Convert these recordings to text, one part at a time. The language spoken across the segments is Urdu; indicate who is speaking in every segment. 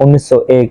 Speaker 1: 1901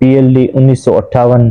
Speaker 1: PLD 1958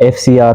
Speaker 1: FCR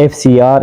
Speaker 1: FCR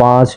Speaker 1: 5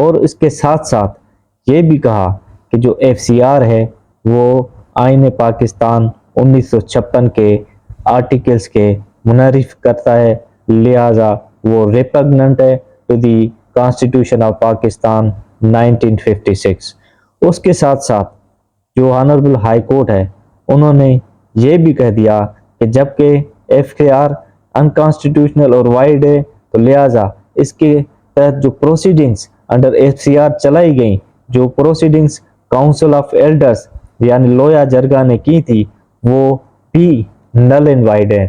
Speaker 1: اور اس کے ساتھ ساتھ یہ بھی کہا کہ جو FCR ہے وہ آئین پاکستان 1956 کے آرٹیکلز کے منحرف کرتا ہے، لہٰذا وہ ریپگننٹ ہے to the constitution of Pakistan 1956۔ اس کے ساتھ ساتھ جو آنریبل ہائی کورٹ ہے انہوں نے یہ بھی کہہ دیا کہ جبکہ FCR انکانسٹیٹیوشنل اور وائڈ ہے تو لہٰذا اس کے تحت جو پروسیڈنگز انڈر FCR چلائی گئیں، جو پروسیڈنگز کاؤنسل آف ایلڈرز یعنی لویا جرگا نے کی تھی، وہ بھی نل اینڈ وائڈ ہے۔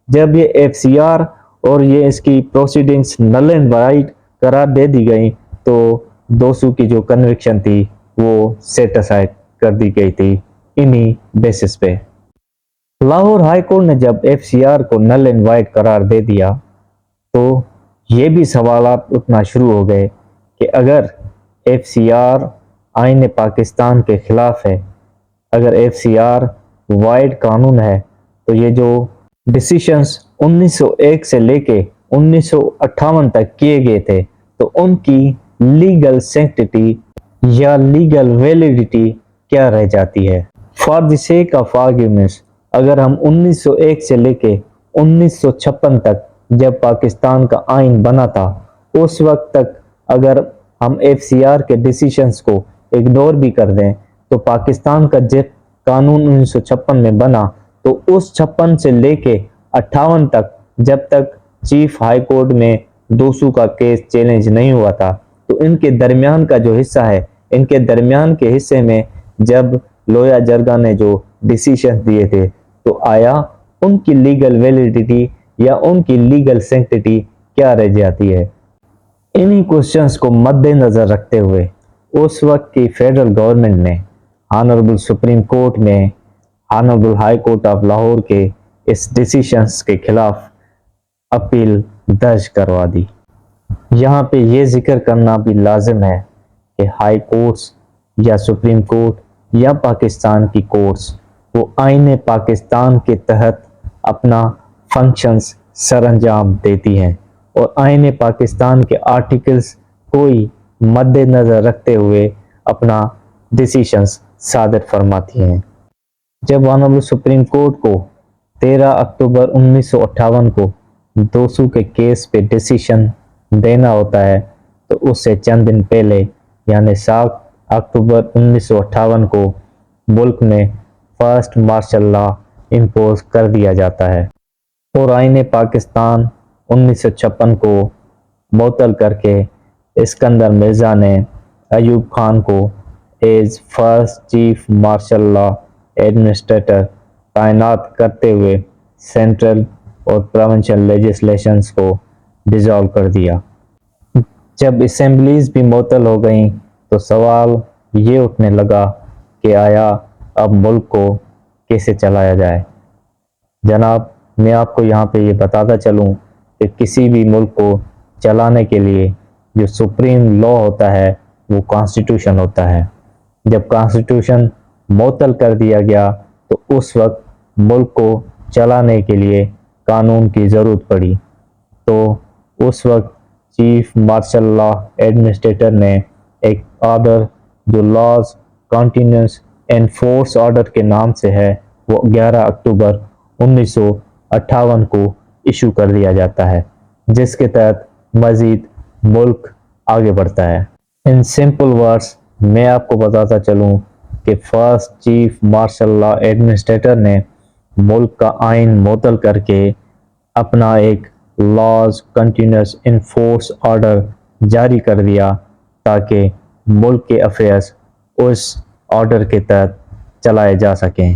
Speaker 1: جب یہ FCR اور یہ اس کی پروسیڈنگز نل اینڈ وائڈ قرار دے دی گئی تو دوسو کی جو کنوکشن تھی وہ سیٹ اسائڈ کر دی گئی تھی انہی بیسس پہ۔ لاہور ہائی کورٹ نے جب FCR کو نل اینڈ وائڈ قرار دے دیا تو یہ بھی سوالات اٹھنا شروع ہو گئے کہ اگر FCR آئین پاکستان کے خلاف ہے، اگر FCR وائڈ قانون ہے تو یہ جو ڈیسیشنز 1901 سے لے کے 1958 تک کیے گئے تھے تو ان کی لیگل سینکٹیٹی یا لیگل ویلیڈیٹی کیا رہ جاتی ہے۔ For the sake of arguments اگر ہم 1901 سے لے کے 1956 تک جب پاکستان کا آئین بنا تھا اس وقت تک اگر ہم FCR کے ڈیسیشنز کو اگنور بھی کر دیں تو پاکستان کا جب قانون 1956 میں بنا تو اس 56 سے لے کے 58 تک جب تک چیف ہائی کورٹ میں دوسو کا کیس چیلنج نہیں ہوا تھا تو ان کے درمیان کا جو حصہ ہے، ان کے درمیان کے حصے میں جب لویا جرگا نے جو ڈیسیشن دیے تھے تو آیا ان کی لیگل ویلیڈیٹی یا ان کی لیگل سینکٹیٹی کیا رہ جاتی ہے۔ انہی کوشچنز کو مد نظر رکھتے ہوئے اس وقت کی فیڈرل گورنمنٹ نے آنریبل سپریم کورٹ میں honourable high court of Lahore کے اس ڈیسیشنز کے خلاف اپیل درج کروا دی۔ یہاں پہ یہ ذکر کرنا بھی لازم ہے کہ ہائی کورٹس یا سپریم کورٹ یا پاکستان کی کورٹس وہ آئین پاکستان کے تحت اپنا فنکشنز سر انجام دیتی ہیں اور آئین پاکستان کے آرٹیکلز کوئی مد نظر رکھتے ہوئے اپنا ڈیسیشنز صادر فرماتی ہیں۔ جب آنریبل سپریم کورٹ کو 13 اکتوبر 1958 کو دوسو کے کیس پہ ڈیسیشن دینا ہوتا ہے تو اس سے چند دن پہلے یعنی 7 اکتوبر 1958 کو ملک میں فرسٹ مارشل لا امپوز کر دیا جاتا ہے اور آئین پاکستان 1956 کو معطل کر کے اسکندر مرزا نے ایوب خان کو as first chief martial law administrator تعینات کرتے ہوئے سینٹرل اور پروونشل لیجسلیشنز کو ڈیزالو کر دیا۔ جب اسمبلیز بھی معطل ہو گئیں تو سوال یہ اٹھنے لگا کہ آیا اب ملک کو کیسے چلایا جائے۔ جناب میں آپ کو یہاں پہ یہ بتاتا چلوں کہ کسی بھی ملک کو چلانے کے لیے جو سپریم لا ہوتا ہے وہ کانسٹیٹیوشن ہوتا ہے۔ جب کانسٹیٹیوشن معطل کر دیا گیا تو اس وقت ملک کو چلانے کے لیے قانون کی ضرورت پڑی تو اس وقت چیف مارشل لا ایڈمنسٹریٹر نے ایک آرڈر جو laws continuous and force order کے نام سے ہے وہ 11 اکتوبر 1958 کو ایشو کر دیا جاتا ہے جس کے تحت مزید ملک آگے بڑھتا ہے۔ ان سمپل ورڈز میں آپ کو بتاتا چلوں کہ first chief martial law administrator نے ملک کا آئین معطل کر کے اپنا ایک laws continuous in force order جاری کر دیا تاکہ ملک کے افیئرز اس آرڈر کے تحت چلائے جا سکیں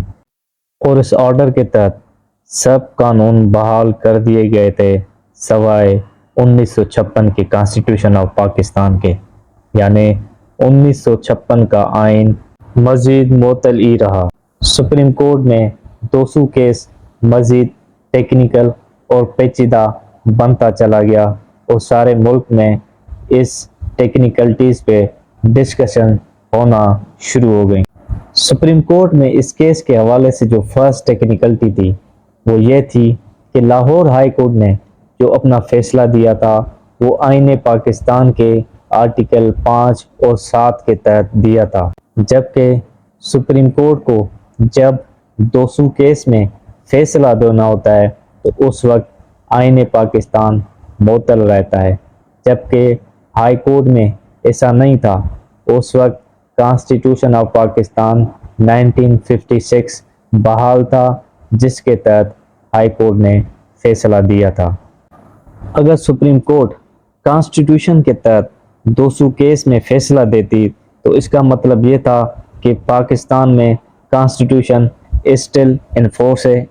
Speaker 1: اور اس آرڈر کے تحت سب قانون بحال کر دیے گئے تھے سوائے 1956 کے کانسٹیٹیوشن آف پاکستان کے، یعنی 1956 کا آئین مزید معطل ہی رہا۔ سپریم کورٹ میں دوسو کیس مزید ٹیکنیکل اور پیچیدہ بنتا چلا گیا اور سارے ملک میں اس ٹیکنیکلٹیز پہ ڈسکشن ہونا شروع ہو گئی۔ سپریم کورٹ میں اس کیس کے حوالے سے جو فرسٹ ٹیکنیکلٹی تھی وہ یہ تھی کہ لاہور ہائی کورٹ نے جو اپنا فیصلہ دیا تھا وہ آئین پاکستان کے آرٹیکل 5 اور 7 کے تحت دیا تھا، جبکہ سپریم کورٹ کو جب دوسو کیس میں فیصلہ دینا ہوتا ہے تو اس وقت آئین پاکستان معطل رہتا ہے، جبکہ ہائی کورٹ میں ایسا نہیں تھا۔ اس وقت کانسٹیٹیوشن آف پاکستان 1956 بحال تھا، جس کے تحت ہائی کورٹ نے فیصلہ دیا تھا۔ اگر سپریم کورٹ کانسٹیٹیوشن کے تحت دوسو کیس میں فیصلہ دیتی تو اس کا مطلب یہ تھا کہ پاکستان میں کانسٹیٹیوشن اسٹل ان فورس ہے۔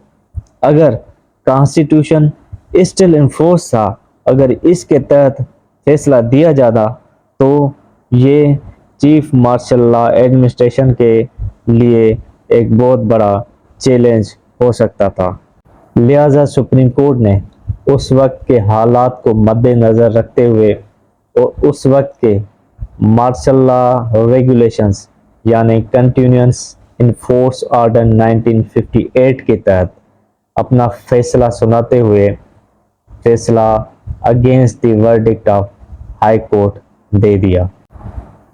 Speaker 1: اگر کانسٹیٹیوشن اسٹل ان فورس تھا، اگر اس کے تحت فیصلہ دیا جاتا تو یہ چیف مارشل لا ایڈمنسٹریشن کے لیے ایک بہت بڑا چیلنج ہو سکتا تھا۔ لہذا سپریم کورٹ نے اس وقت کے حالات کو مد نظر رکھتے ہوئے اور اس وقت کے مارشل لا ریگولیشنز یعنی کنٹینیوس ان فورس آرڈر 1958 کے تحت اپنا فیصلہ سناتے ہوئے فیصلہ against the verdict of high court دے دیا۔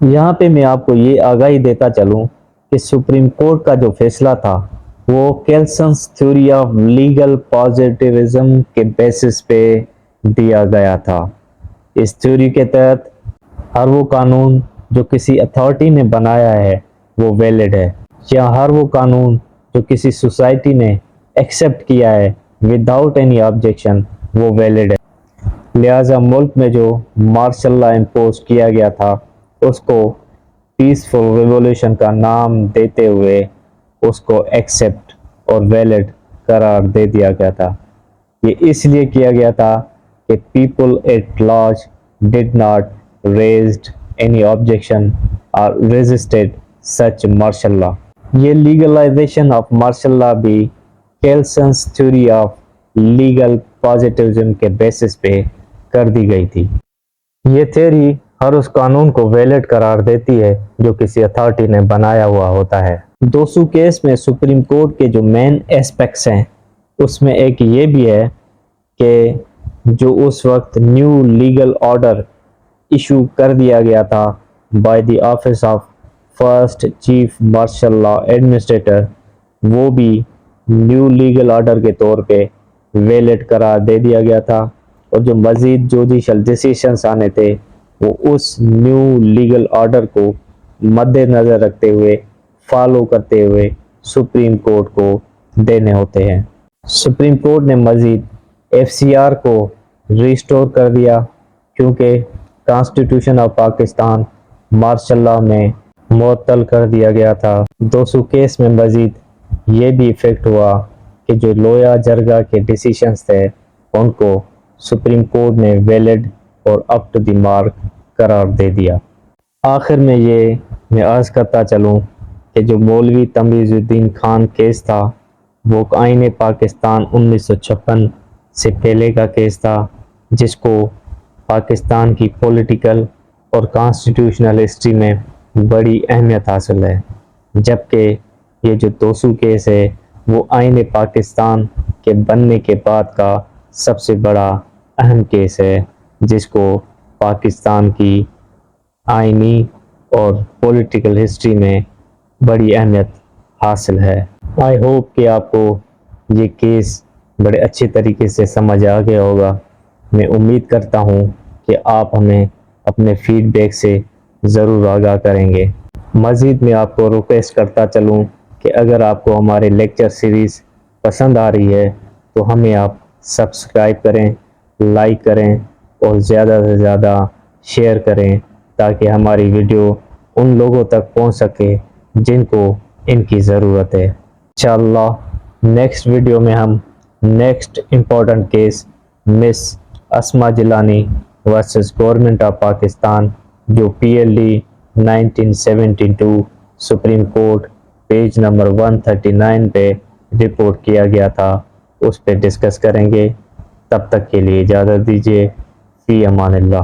Speaker 1: یہاں پہ میں آپ کو یہ آگاہی دیتا چلوں کہ سپریم کورٹ کا جو فیصلہ تھا وہ کیلسنس تھیوری آف لیگل پازیٹیوزم کے بیسس پہ دیا گیا تھا۔ اس تھیوری کے تحت ہر وہ قانون جو کسی اتھارٹی نے بنایا ہے وہ ویلڈ ہے، یا ہر وہ قانون جو کسی سوسائٹی نے ایکسیپٹ کیا ہے وداؤٹ اینی آبجیکشن وہ ویلڈ ہے۔ لہٰذا ملک میں جو مارشل لا امپوز کیا گیا تھا اس کو پیسفل ریولیوشن کا نام دیتے ہوئے اس کو ایکسیپٹ اور ویلڈ قرار دے دیا گیا تھا۔ یہ اس لیے کیا گیا تھا کہ people at large did not raised any objection اور ریزسٹڈ سچ مارشل لا۔ یہ لیگلائزیشن آف مارشل لا بھی کیلسنس تھیوری آف لیگل پازیٹیوزم کے بیسس پہ کر دی گئی تھی۔ یہ تھیوری ہر اس قانون کو ویلڈ قرار دیتی ہے جو کسی اتھارٹی نے بنایا ہوا ہوتا ہے۔ دوسو کیس میں سپریم کورٹ کے جو مین ایسپیکٹس ہیں اس میں ایک یہ بھی ہے کہ جو اس وقت نیو لیگل آرڈر ایشو کر دیا گیا تھا by the office of first chief martial law administrator, وہ بھی نیو لیگل آرڈر کے طور پہ ویلڈ قرار دے دیا گیا تھا، اور جو مزید جوڈیشل ڈیسیشنز آنے تھے وہ اس نیو لیگل آرڈر کو مد نظر رکھتے ہوئے فالو کرتے ہوئے سپریم کورٹ کو دینے ہوتے ہیں۔ سپریم کورٹ نے مزید ایف سی آر کو ریسٹور کر دیا کیونکہ constitution of Pakistan martial law میں معطل کر دیا گیا تھا۔ دوسو کیس میں مزید یہ بھی ایفیکٹ ہوا کہ جو لویا جرگہ کے ڈیسیشنز تھے ان کو سپریم کورٹ نے ویلڈ اور اپ ٹو دی مارک قرار دے دیا۔ آخر میں میں عرض کرتا چلوں کہ جو مولوی تمیز الدین خان کیس تھا وہ آئین پاکستان 1956 سے پہلے کا کیس تھا، جس کو پاکستان کی پولیٹیکل اور کانسٹیٹیوشنل ہسٹری میں بڑی اہمیت حاصل ہے، جبکہ یہ جو دوسو کیس ہے وہ آئین پاکستان کے بننے کے بعد کا سب سے بڑا اہم کیس ہے، جس کو پاکستان کی آئینی اور پولیٹیکل ہسٹری میں بڑی اہمیت حاصل ہے۔ آئی ہوپ کہ آپ کو یہ کیس بڑے اچھے طریقے سے سمجھ آ گیا ہوگا۔ میں امید کرتا ہوں کہ آپ ہمیں اپنے فیڈ بیک سے ضرور آگاہ کریں گے۔ مزید میں آپ کو ریکویسٹ کرتا چلوں کہ اگر آپ کو ہمارے لیکچر سیریز پسند آ رہی ہے تو ہمیں آپ سبسکرائب کریں، لائک کریں اور زیادہ سے زیادہ شیئر کریں تاکہ ہماری ویڈیو ان لوگوں تک پہنچ سکے جن کو ان کی ضرورت ہے۔ انشاءاللہ نیکسٹ ویڈیو میں ہم next important case miss Asma Jilani versus government of Pakistan جو P L D 1972 supreme court page number 139 پہ رپورٹ کیا گیا تھا اس پہ ڈسکس کریں گے۔ تب تک کے لیے اجازت دیجیے، فی امان اللہ۔